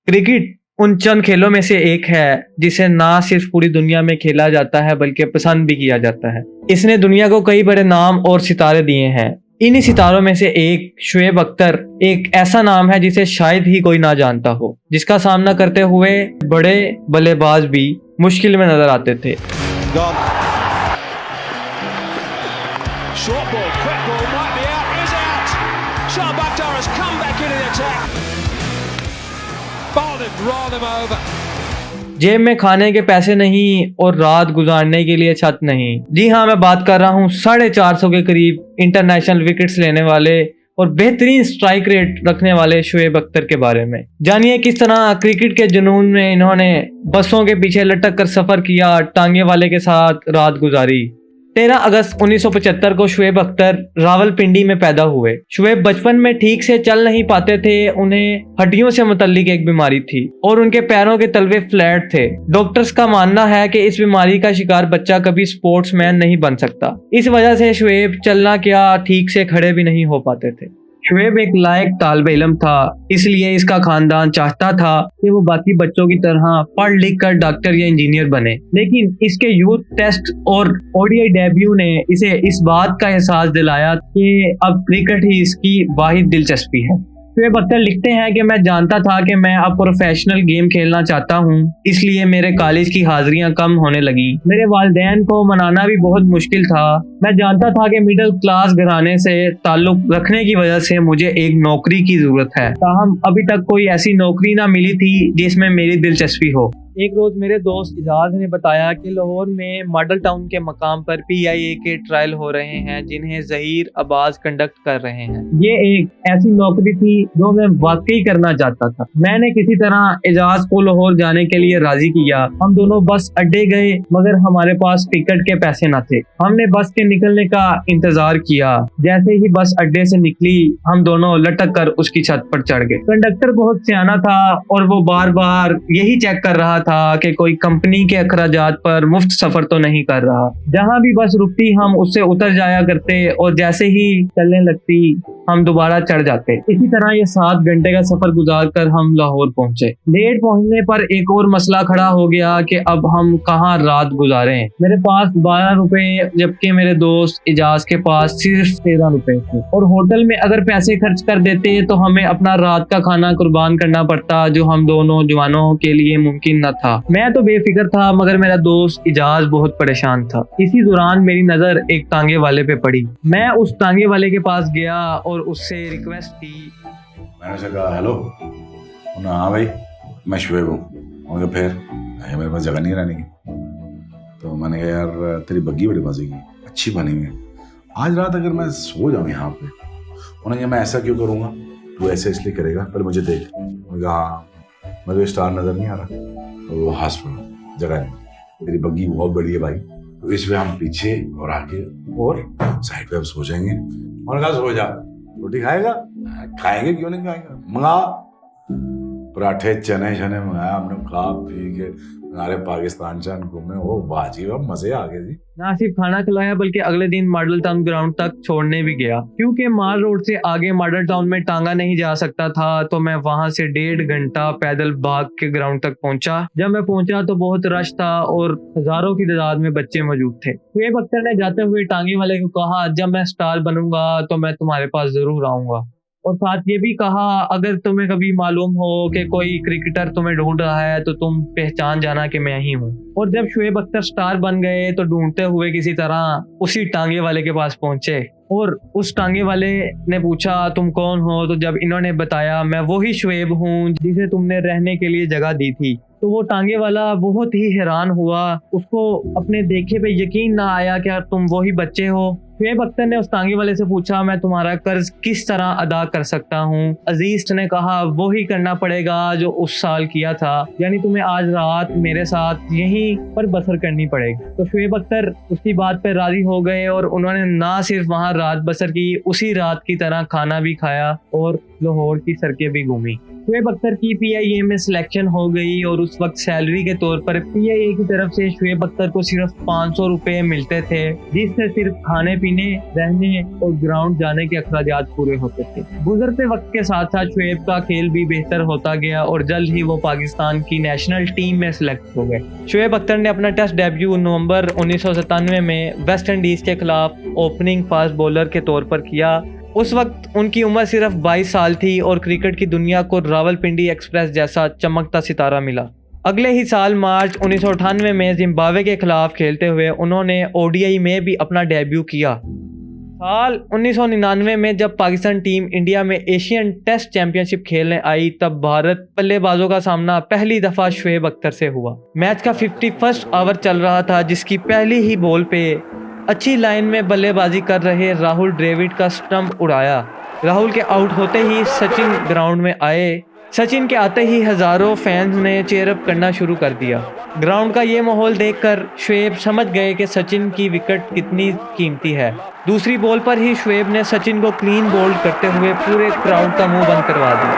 Cricket उन चंद खेलों में से एक है जिसे ना सिर्फ पूरी दुनिया में खेला जाता है बल्कि पसंद भी किया जाता है। इसने दुनिया को कई बड़े नाम और सितारे दिए हैं। इन्हीं सितारों में से एक शुएब अख्तर एक ऐसा नाम है जिसे शायद ही कोई ना जानता हो, जिसका सामना करते हुए बड़े बल्लेबाज भी मुश्किल में नजर आते थे। जेब में खाने के पैसे नहीं और रात गुजारने के लिए छत नहीं। जी हाँ, मैं बात कर रहा हूँ 450 के करीब इंटरनेशनल विकेट्स लेने वाले और बेहतरीन स्ट्राइक रेट रखने वाले शुएब अख्तर के बारे में। जानिए किस तरह क्रिकेट के जुनून में इन्होंने बसों के पीछे लटक कर सफर किया, टांगे वाले के साथ रात गुजारी। 13 अगस्त 1975 को शुएब अख्तर रावलपिंडी में पैदा हुए। शुएब बचपन में ठीक से चल नहीं पाते थे। उन्हें हड्डियों से मुतल्लिक एक बीमारी थी और उनके पैरों के तलवे फ्लैट थे। डॉक्टर्स का मानना है कि इस बीमारी का शिकार बच्चा कभी स्पोर्ट्समैन नहीं बन सकता। इस वजह से शुएब चलना क्या ठीक से खड़े भी नहीं हो पाते थे। शुएब एक लायक तालिब इल्म था, इसलिए इसका खानदान चाहता था कि वो बाकी बच्चों की तरह पढ़ लिख कर डॉक्टर या इंजीनियर बने। लेकिन इसके यूथ टेस्ट और ओडीआई डेब्यू ने इसे इस बात का एहसास दिलाया कि अब क्रिकेट ही इसकी वाहिद दिलचस्पी है। शुएब अख्तर लिखते हैं कि मैं जानता था कि मैं अब प्रोफेशनल गेम खेलना चाहता हूँ, इसलिए मेरे कॉलेज की हाजिरियां कम होने लगी। मेरे वालिदैन को मनाना भी बहुत मुश्किल था। मैं जानता था कि मिडिल क्लास घराने से ताल्लुक रखने की वजह से मुझे एक नौकरी की जरूरत है, ताहम अभी तक कोई ऐसी नौकरी ना मिली थी जिसमें मेरी दिलचस्पी हो। एक रोज मेरे दोस्त इजाज ने बताया कि लाहौर में मॉडल टाउन के मकाम पर PIA के ट्रायल हो रहे हैं, जिन्हें ज़हीर अब्बास कंडक्ट कर रहे हैं। ये एक ऐसी नौकरी थी जो मैं वाकई करना चाहता था। मैंने किसी तरह इजाज को लाहौर जाने के लिए राजी किया। हम दोनों बस अड्डे गए, मगर हमारे पास टिकट के पैसे न थे। हमने बस के निकलने का इंतजार किया। जैसे ही बस अड्डे से निकली, हम दोनों लटक कर उसकी छत पर चढ़ गए। कंडक्टर बहुत सियाना था और वो बार बार यही चेक कर रहा था कि कोई कंपनी के अखराजात पर मुफ्त सफर तो नहीं कर रहा। जहां भी बस रुकती हम उससे उतर जाया करते और जैसे ही चलने लगती हम दोबारा चढ़ जाते। इसी तरह ये 7 घंटे का सफर गुजार कर हम लाहौर पहुंचे। लेट पहुंचने पर एक और मसला खड़ा हो गया कि अब हम कहाँ रात गुजारें। मेरे पास 12 रुपए, जबकि मेरे दोस्त इजाज के पास सिर्फ 13 रुपए थे और होटल में अगर पैसे खर्च कर देते तो हमें अपना रात का खाना कुर्बान करना पड़ता, जो हम दोनों जवानों के लिए मुमकिन न था। मैं तो बेफिक्र था, मगर मेरा दोस्त इजाज बहुत परेशान था। इसी दौरान मेरी नजर एक टांगे वाले पे पड़ी। मैं उस टांगे वाले के पास गया और उससे रिक्वेस्ट की। मैंने उसे कहा हेलो। हाँ भाई, मैं शुएब हूँ। उन्होंने फिर मेरे पास जगह नहीं रहने की। तो मैंने कहा यार तेरी बग्गी बड़ी मजे की, अच्छी बनी हुई है, आज रात अगर मैं सो जाऊँ यहाँ पे। उन्होंने कहा मैं ऐसा क्यों करूँगा, तू ऐसे इसलिए करेगा, पहले मुझे देख। उन्होंने कहा हाँ, मुझे स्टार नजर नहीं आ रहा। तो वो हंस पड़ा, जगह नहीं, तेरी बग्गी बहुत बड़ी है भाई, तो इसमें हम पीछे और आगे और साइड पे हम सो जाएंगे। उन्होंने कहा सो जा। रोटी खाएगा? खाएंगे, क्यों नहीं खाएंगे, मंगा। पराठे चने शने मंगाया हमने, खा पी के सारे पाकिस्तान चान घूमे। वो बाजी अब मजे आ गए जी। ना सिर्फ खाना खिलाया बल्कि अगले दिन मॉडल टाउन ग्राउंड तक छोड़ने भी गया। क्योंकि माल रोड से आगे मॉडल टाउन में टांगा नहीं जा सकता था, तो मैं वहां से 1.5 घंटा पैदल भाग के ग्राउंड तक पहुंचा। जब मैं पहुंचा तो बहुत रश था और हजारों की तादाद में बच्चे मौजूद थे। शुएब अख्तर ने जाते हुए टांगे वाले को कहा, जब मैं स्टार बनूंगा तो मैं तुम्हारे पास जरूर आऊंगा। और साथ ये भी कहा, अगर तुम्हें कभी मालूम हो कि कोई क्रिकेटर तुम्हें ढूंढ रहा है तो तुम पहचान जाना कि मैं ही हूँ। और जब शुएब अख्तर स्टार बन गए तो ढूंढते हुए किसी तरह उसी टांगे वाले के पास पहुंचे और उस टांगे वाले ने पूछा तुम कौन हो। तो जब इन्होंने बताया मैं वही शुएब हूँ जिसे तुमने रहने के लिए जगह दी थी, तो वो टांगे वाला बहुत ही हैरान हुआ। उसको अपने देखे पे यकीन ना आया कि तुम वही बच्चे हो। शुएब अख्तर ने उस टांगे वाले से पूछा मैं तुम्हारा कर्ज किस तरह अदा कर सकता हूँ। अजीज ने कहा वही करना पड़ेगा जो उस साल किया था, यानी तुम्हें आज रात मेरे साथ यहीं पर बसर करनी पड़ेगी। तो शुएब अख्तर उसकी बात पर राजी हो गए और उन्होंने ना सिर्फ वहाँ रात बसर की, उसी रात की तरह खाना भी खाया और लाहौर की सड़कें भी घूमी। شعیب اختر کی PIA میں سلیکشن ہو گئی اور اس وقت سیلری کے طور پر PIA کی طرف سے شعیب اختر کو صرف 500 روپے ملتے تھے، جس سے صرف کھانے پینے، رہنے اور گراؤنڈ جانے کے اخراجات پورے ہوتے تھے۔ گزرتے وقت کے ساتھ ساتھ شعیب کا کھیل بھی بہتر ہوتا گیا اور جلد ہی وہ پاکستان کی نیشنل ٹیم میں سلیکٹ ہو گئے۔ شعیب اختر نے اپنا ٹیسٹ ڈیبیو نومبر 1997 میں ویسٹ انڈیز کے خلاف اوپننگ فاسٹ بولر کے طور پر کیا۔ اس وقت ان کی عمر صرف 22 سال تھی اور کرکٹ کی دنیا کو راولپنڈی ایکسپریس جیسا چمکتا ستارہ ملا۔ اگلے ہی سال مارچ 1998 میں زمبابوے کے خلاف کھیلتے ہوئے انہوں نے ODI میں بھی اپنا ڈیبیو کیا۔ سال 1999 میں جب پاکستان ٹیم انڈیا میں ایشین ٹیسٹ چیمپئن شپ کھیلنے آئی تب بھارت بلے بازوں کا سامنا پہلی دفعہ شعیب اختر سے ہوا۔ میچ کا 51 اوور چل رہا تھا جس کی پہلی ہی بال پہ اچھی لائن میں بلے بازی کر رہے راہل ڈریوڈ کا سٹمپ اڑایا۔ راہل کے آؤٹ ہوتے ہی سچن گراؤنڈ میں آئے۔ سچن کے آتے ہی ہزاروں فینز نے چیئر اپ کرنا شروع کر دیا۔ گراؤنڈ کا یہ ماحول دیکھ کر شعیب سمجھ گئے کہ سچن کی وکٹ کتنی قیمتی ہے۔ دوسری بال پر ہی شعیب نے سچن کو کلین بولڈ کرتے ہوئے پورے کراؤڈ کا منہ بند کروا دیا۔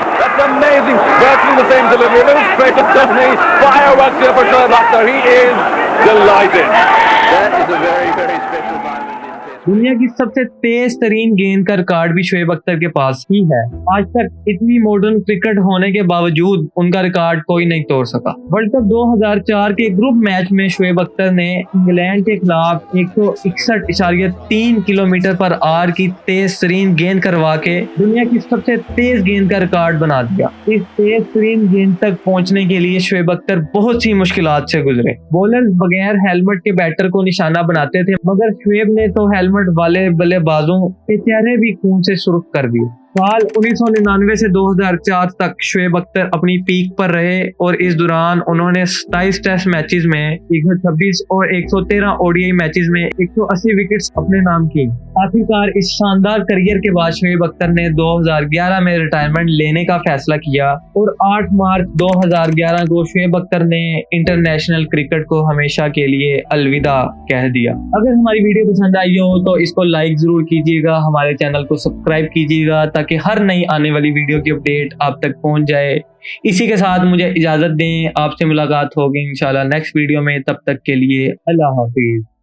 دنیا کی سب سے تیز ترین گیند کا ریکارڈ بھی شعیب اختر کے پاس ہی ہے۔ آج تک اتنی ماڈرن کرکٹ ہونے کے باوجود ان کا ریکارڈ کوئی نہیں توڑ سکا۔ ورلڈ کپ 2004 کے گروپ میچ میں شعیب اختر نے انگلینڈ کے خلاف 161.3 کلومیٹر پر آور کی تیز ترین گیند کروا کے دنیا کی سب سے تیز گیند کا ریکارڈ بنا دیا۔ اس تیز ترین گیند تک پہنچنے کے لیے شعیب اختر بہت سی مشکلات سے گزرے۔ بولرز بغیر ہیلمٹ کے بیٹر کو نشانہ بناتے تھے، مگر شعیب نے تو ہیلمٹ والے بلے بازوں کے چہرے بھی خون سے سرخ کر دیے۔ سال 1999 سے 2004 تک شعیب اختر اپنی پیک پر رہے اور اس دوران انہوں نے 27 ٹیسٹ میچز میں 126 اور 113 ODI میچز میں 180 وکٹس اپنے نام کی۔ آخرکار اس شاندار کریئر کے بعد شعیب اختر نے 2011 میں ریٹائرمنٹ لینے کا فیصلہ کیا اور 8 مارچ 2011 کو شعیب اختر نے انٹرنیشنل کرکٹ کو ہمیشہ کے لیے الوداع کہہ دیا۔ اگر ہماری ویڈیو پسند آئی ہو تو اس کو لائک ضرور کیجیے گا، ہمارے چینل کو سبسکرائب کیجیے گا تاکہ ہر نئی آنے والی ویڈیو کی اپڈیٹ آپ تک پہنچ جائے۔ اسی کے ساتھ مجھے اجازت دیں، آپ سے ملاقات ہوگی انشاءاللہ نیکسٹ ویڈیو میں، تب تک کے لیے اللہ حافظ۔